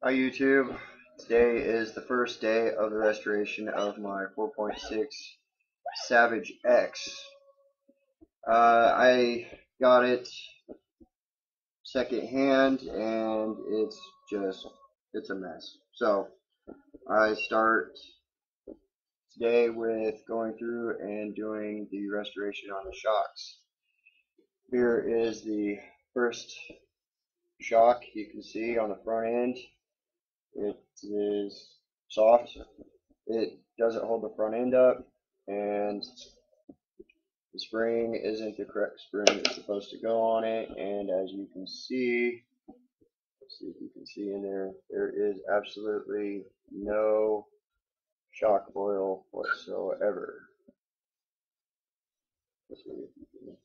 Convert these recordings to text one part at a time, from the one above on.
Hi YouTube. Today is the first day of the restoration of my 4.6 Savage X. I got it second hand and it's a mess. So I start today with going through and doing the restoration on the shocks. Here is the first shock. You can see on the front end it is soft. It doesn't hold the front end up, and the spring isn't the correct spring that's supposed to go on it. And as you can see, let's see if you can see in there, there is absolutely no shock oil whatsoever. Let's see if you can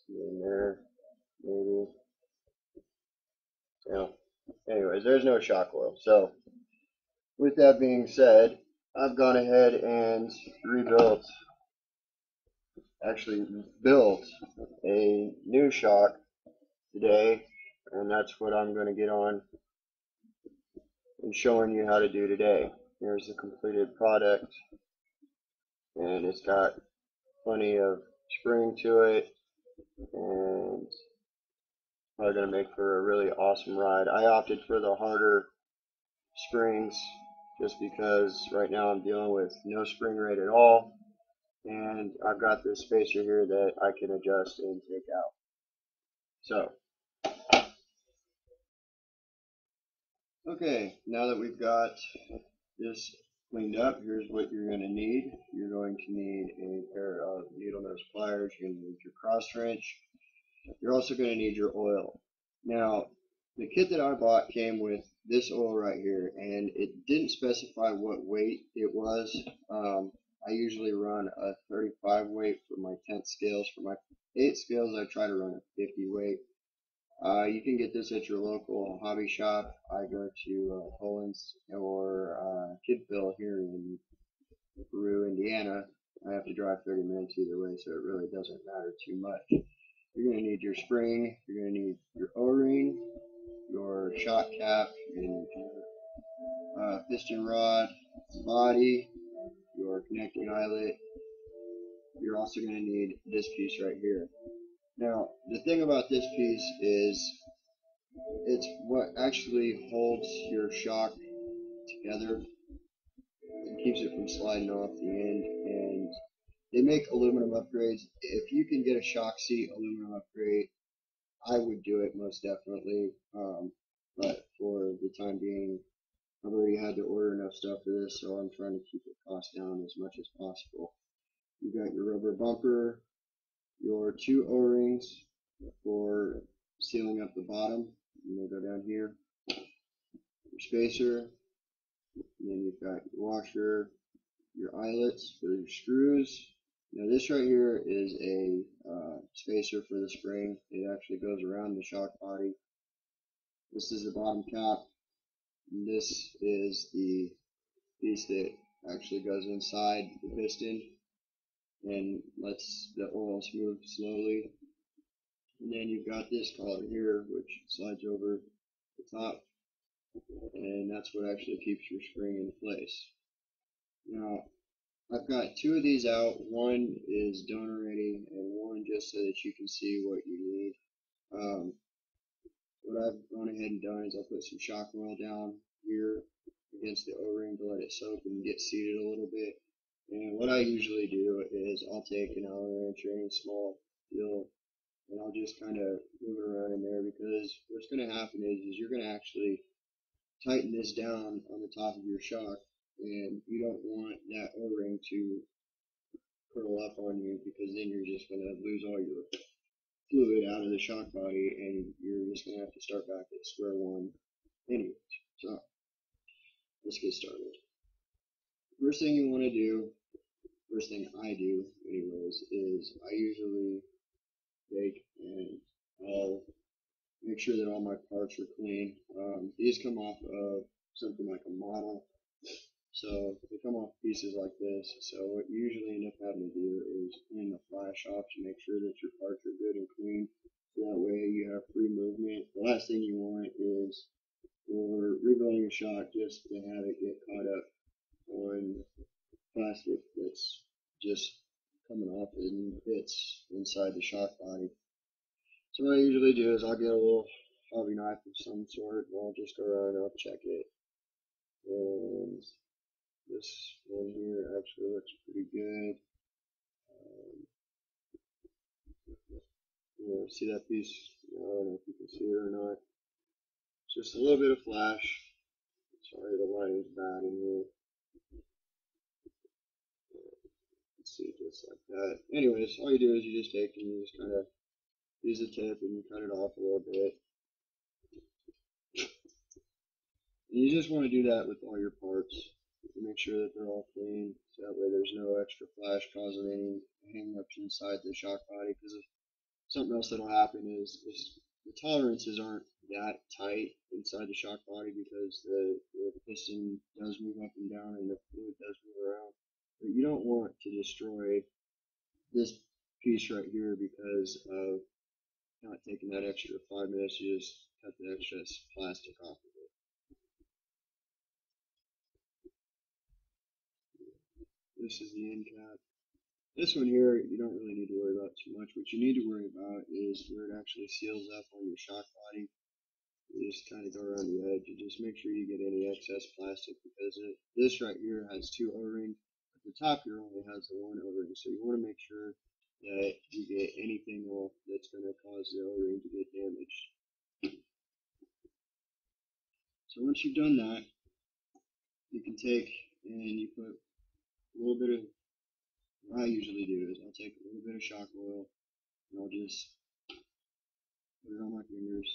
see in there, maybe. Yeah. Anyways, there's no shock oil. So with that being said, I've gone ahead and actually built a new shock today, and that's what I'm going to get on and showing you how to do today. Here's the completed product, and it's got plenty of spring to it, and probably going to make for a really awesome ride. I opted for the harder springs just because right now I'm dealing with no spring rate at all, and I've got this spacer here that I can adjust and take out. So okay, now that we've got this cleaned up, here's what you're going to need. You're going to need a pair of needle nose pliers. You're going to need your cross wrench. You're also going to need your oil. Now, the kit that I bought came with this oil right here, and it didn't specify what weight it was. I usually run a 35 weight for my 10th scales. For my 8 scales, I try to run a 50 weight. You can get this at your local hobby shop. I go to Poland's or Kidville here in Peru, Indiana. I have to drive 30 minutes either way, so it really doesn't matter too much. You're going to need your spring, you're going to need your O-ring, your shock cap, and your piston rod, body, your connecting eyelet. You're also going to need this piece right here. Now, the thing about this piece is it's what actually holds your shock together and keeps it from sliding off the end. And they make aluminum upgrades. If you can get a shock seat aluminum upgrade, I would do it most definitely. But for the time being, I've already had to order enough stuff for this, so I'm trying to keep the cost down as much as possible. You got your rubber bumper, your 2 O-rings for sealing up the bottom. And they go down here. Your spacer, and then you've got your washer, your eyelets for your screws. Now this right here is a spacer for the spring. It actually goes around the shock body. This is the bottom cap. And this is the piece that actually goes inside the piston and lets the oil move slowly. And then you've got this collar here, which slides over the top, and that's what actually keeps your spring in place. Now, I've got 2 of these out. One is donor ready, and one just so that you can see what you need. What I've gone ahead and done is I put some shock oil down here against the O-ring to let it soak and get seated a little bit. And what I usually do is I'll take an Allen wrench or any small deal, and I'll just kind of move it around in there, because what's going to happen is you're going to actually tighten this down on the top of your shock, and you don't want that O-ring to curl up on you, because then you're just going to lose all your fluid out of the shock body, and you're just going to have to start back at square one anyway. So let's get started. First thing you want to do, first thing I do anyways, is I usually take and I'll make sure that all my parts are clean. These come off of something like a model, so they come off pieces like this. So what you usually end up having to do is clean the flash off to make sure that your parts are good and clean, so that way you have free movement. The last thing you want is for rebuild on your shock just to have it get caught up on plastic that's just coming off and bits inside the shock body. So what I usually do is I'll get a little hobby knife of some sort and I'll just go around and I'll check it. And this one here actually looks pretty good. See that piece? I don't know if you can see it or not. Just a little bit of flash. Sorry, the lighting's bad in here. Let's see, just like that. Anyways, all you do is you just take and you just kind of use the tip and you cut it off a little bit. And you just want to do that with all your parts. Make sure that they're all clean, so that way there's no extra flash causing any hang-ups inside the shock body. Because something else that'll happen is the tolerances aren't that tight inside the shock body because the piston does move up and down and the fluid does move around. But you don't want to destroy this piece right here because of not taking that extra 5 minutes to just cut the excess plastic off of it. This is the end cap. This one here, you don't really need to worry about too much. What you need to worry about is where it actually seals up on your shock body. You just kind of go around the edge and just make sure you get any excess plastic because this right here has 2 O-rings. But the top here only has the 1 O-ring. So you want to make sure that you get anything off that's going to cause the O-ring to get damaged. So once you've done that, you can take and you put a little bit of, what I usually do is I'll take a little bit of shock oil and I'll just put it on my fingers.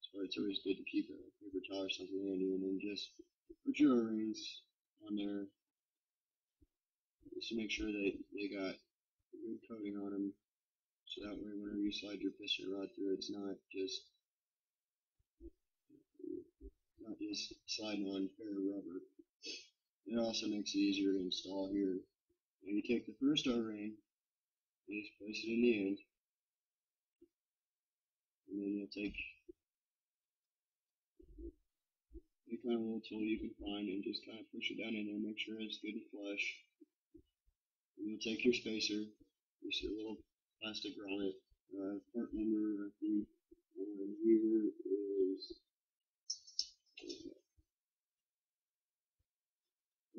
So it's always good to keep a paper towel or something handy, and then just put your O-rings on there just to make sure that they got a good coating on them, so that way whenever you slide your piston rod through, it's not just sliding on bare rubber. It also makes it easier to install here. And you take the first O-ring, you just place it in the end, and then you'll take any kind of little tool you can find and just kind of push it down in there, make sure it's good and flush. And you'll take your spacer, just a little plastic grommet. Part number I think on here is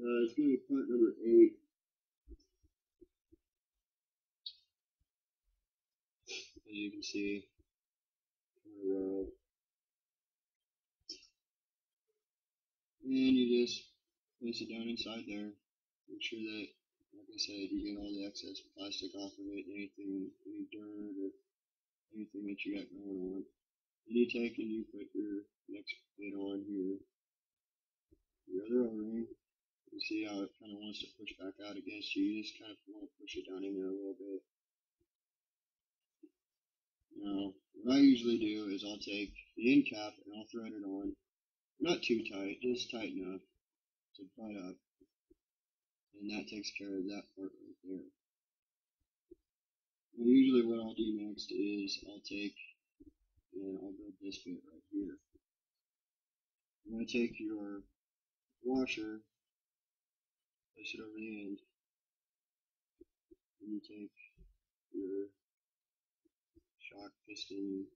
it's going to be part number 8. As you can see, and you just place it down inside there. Make sure that, like I said, you get all the excess plastic off of it, any dirt or anything that you got going on. Then you take and you put your next bit on here, your other O-ring. You see how it kind of wants to push back out against you. You just kind of want to push it down in there a little bit. Now, what I usually do is I'll take the end cap and I'll thread it on. Not too tight, just tight enough to butt up. And that takes care of that part right there. Now, usually what I'll do next is I'll take and I'll build this bit right here. I'm going to take your washer, place it over the end, and you take your shock piston,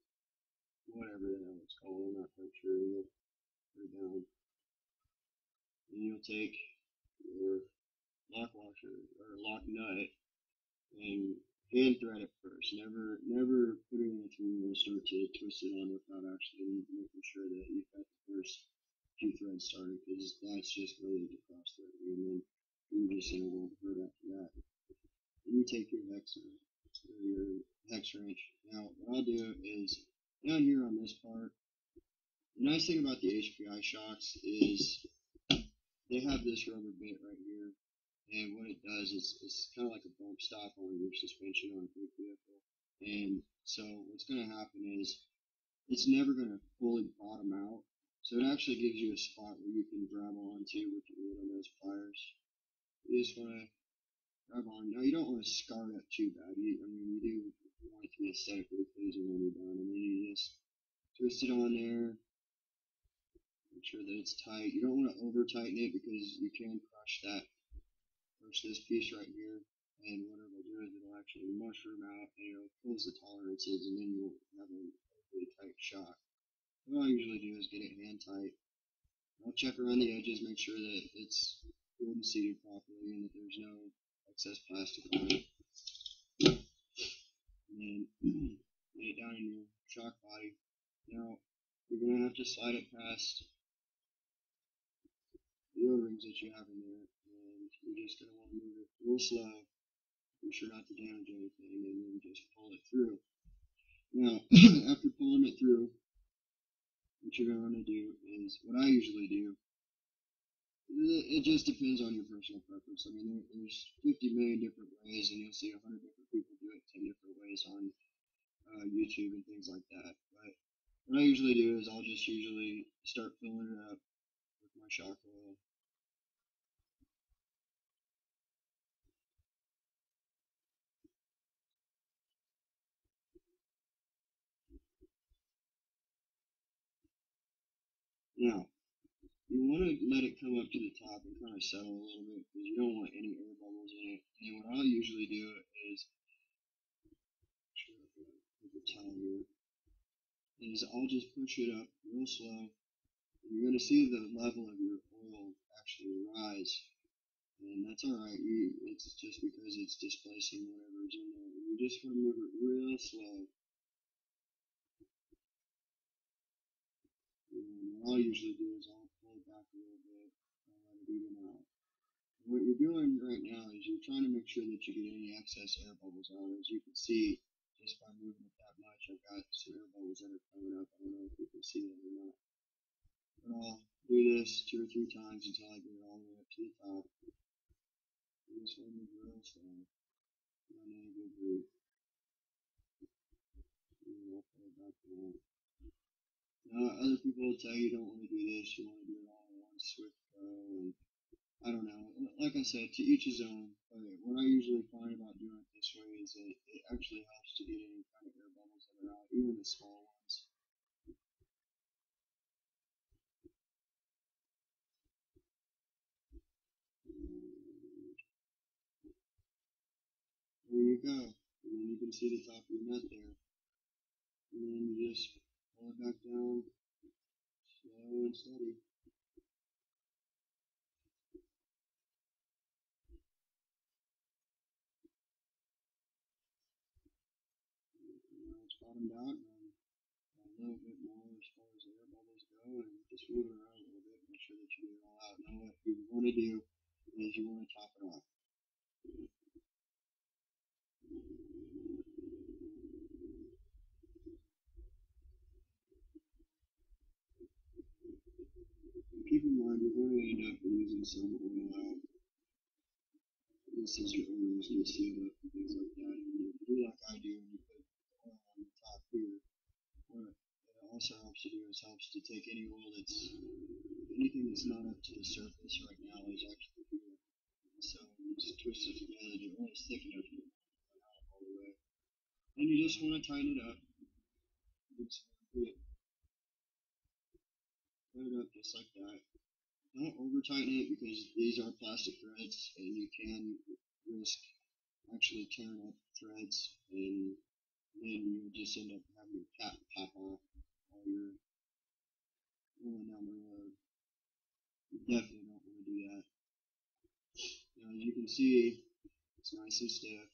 whatever the hell it's called, I'm not quite sure, you'll put it down. And you'll take your lock washer, or lock nut, and hand thread it first. Never put it in a tool and start to twist it on without actually making sure that you've got the first few threads started, because that's just really the cross threading, and then you're just in a world of hurt after that. Then you take your hex wrench. Now what I'll do is down here on this part, the nice thing about the HPI shocks is they have this rubber bit right here, and what it does is it's kind of like a bump stop on your suspension on a big vehicle. And so what's going to happen is it's never going to fully bottom out, so it actually gives you a spot where you can grab onto with your needle nose pliers. You just want to grab on. Now you don't want to scar it up too bad. You do want it to be aesthetically pleasing when you're done, and then you just twist it on there, Make sure that it's tight. You don't want to over tighten it because you can crush this piece right here. And what it'll do is it'll actually mushroom out and it'll close the tolerances, and then you'll have a really tight shock. What I usually do is get it hand tight. I'll check around the edges, make sure that it's good and seated properly and that there's no excess plastic on it. And then lay it down in your shock body. Now, you're going to have to slide it past the O-rings that you have in there, and you're just going to want to move it real slow. Be sure not to damage anything, and then just pull it through. Now, after pulling it through, what you're going to want to do is, what I usually do, it just depends on your personal preference. I mean, there's 50 million different ways, and you'll see 100 different people do it 10 different ways on YouTube and things like that. But what I usually do is I'll just usually start filling it up with my shock oil. Now, you want to let it come up to the top and kind of settle a little bit because you don't want any air bubbles in it. And what I'll usually do is, I'll just push it up real slow. And you're going to see the level of your oil actually rise. And that's alright, it's just because it's displacing whatever's in there. And you just want to move it real slow. And what I'll usually do is I'll pull it back a little bit and let it even out. And what you're doing right now is you're trying to make sure that you get any excess air bubbles out. As you can see, just by moving it that much, I've got some air bubbles that are coming up. I don't know if you can see that or not. But I'll do this 2 or 3 times until I get it all the way up to the top. And this one is real slow. Not in a good route. And I'll pull it back down. Other people will tell you don't want to do this, you want to do it all in one swift go, and I don't know. Like I said, to each his own. But what I usually find about doing it this way is that it actually helps to get any kind of air bubbles that are out, even the small ones. There you go. And then you can see the top of your nut there. And then you just pull it back down, slow and steady. Now it's bottomed out, and a little bit more as far as the air bubbles go, and just move it around a little bit, make sure that you get it all out. Now what you want to do is you want to top it off. Keep in mind you're going to end up losing some oil out. This is your oils and seal up and things like that. And you do like I do and you put oil on the top here. What it also helps to do is helps to take any oil anything that's not up to the surface right now is actually here. So you just twist it together, the oil is thick enough to come out all the way. And you just want to tighten it up. Just put it up just like that. Don't over tighten it because these are plastic threads and you can risk actually tearing up threads, and then you'll just end up having your cap pop off while you're going down the road. You definitely don't want to do that. Now, as you can see, it's nice and stiff.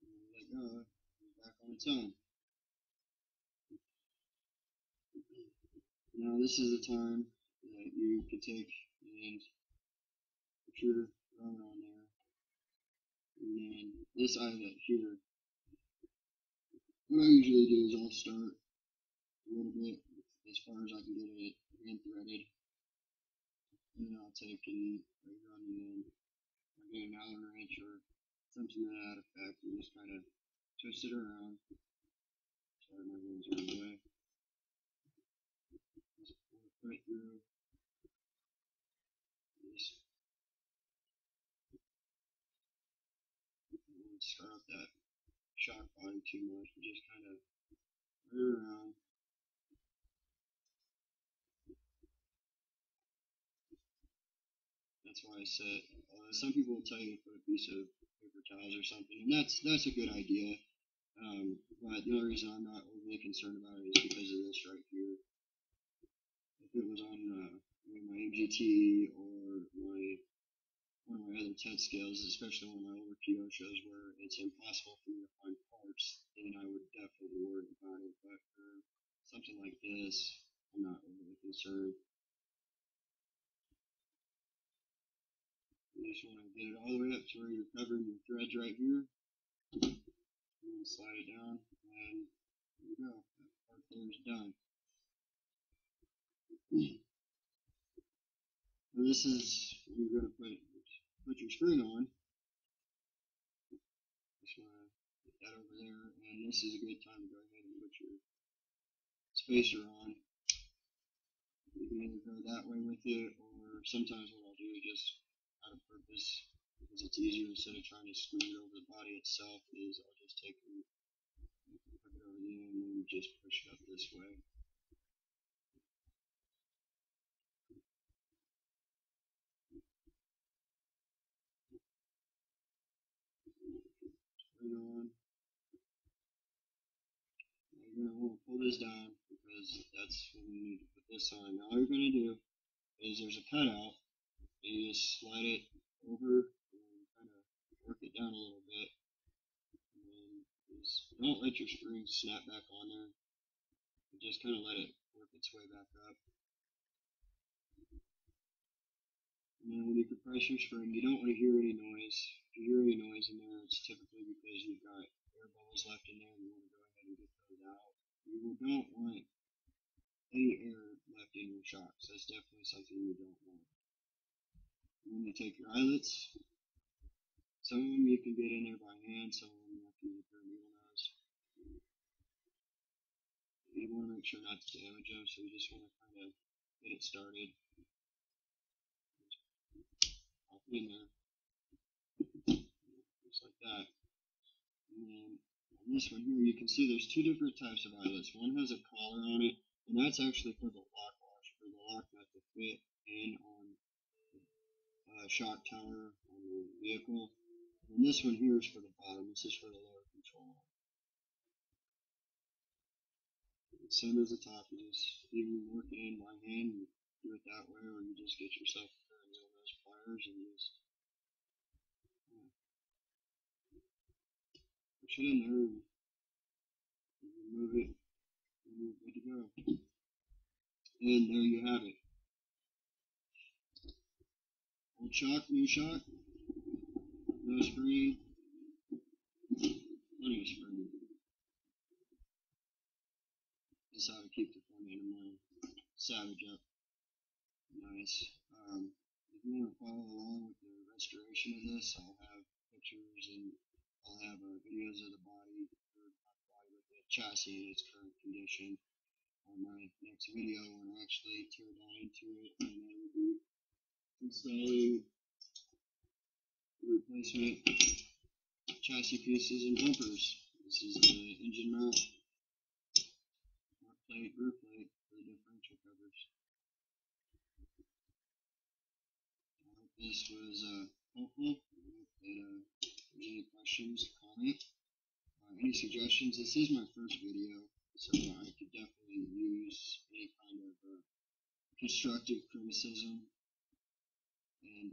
And let go, it's back on its own. Now, this is the time that you can take and put your rubber on there. And then this eyelet here, what I usually do is I'll start a little bit as far as I can get it hand threaded. And then I'll take and right here on the end, I'll get an Allen wrench or something to that effect and just kind of twist it around. Sorry, my hands are in the way. Just put it through. Just don't start up that shock body too much, but just kind of put it around. why I said some people will tell you to put a piece of paper towels or something, and that's a good idea. But the only reason I'm not overly concerned about it is because of this right here. If it was on my MGT or one of my other TED scales, especially one of my older PO shows where it's impossible for me to find parts, then I would definitely worry about it. But for something like this, I'm not overly concerned. You just want to get it all the way up to where you're covering your threads right here. And slide it down, and there you go. That part there is done. Now this is where you're going to put your spring on. Just want to get that over there, and this is a good time to go ahead and put your spacer on. You can either go that way with it, or sometimes what I'll do is just out of purpose, because it's easier instead of trying to squeeze it over the body itself, is I'll just take it, put it over there, and then just push it up this way. Spring on. You're going to want to pull this down because that's when you need to put this on. Now all you're going to do is there's a cutout, and you just slide it over and kind of work it down a little bit. And then just don't let your spring snap back on there. Just kind of let it work its way back up. And then when you compress your spring, you don't want to hear any noise. If you hear any noise in there, it's typically because you've got air bubbles left in there and you want to go ahead and get those out. You don't want any air left in your shocks. That's definitely something you don't want. And then you take your eyelets. Some of them you can get in there by hand, some of them you have to use a pair of needle nose. You want to make sure not to damage them, so you just want to kind of get it started. Pop it in there. Just like that. And then on this one here, you can see there's two different types of eyelets. One has a collar on it, and that's actually for the lock wash, for the lock nut to fit in on the shock tower on the vehicle. And this one here is for the bottom. This is for the lower control arm. Same as the top. You just either work it in by hand and do it that way, or you just get yourself a pair of needle nose pliers and just push it in there and remove it, and you're good to go. And there you have it. Old shock, new shock, no spring, plenty of spring. This is how to keep the front end of my Savage up nice. If you want to follow along with the restoration of this, I'll have pictures and I'll have videos of the body, or not the body, but the chassis in its current condition on my next video when I actually tear down into it, and I will be installing replacement chassis pieces and bumpers. This is the engine mount, plate, rear plate for the differential covers. I hope this was helpful. I hope that if there's any questions, comment. Any suggestions? This is my first video, so I could definitely use any kind of constructive criticism. And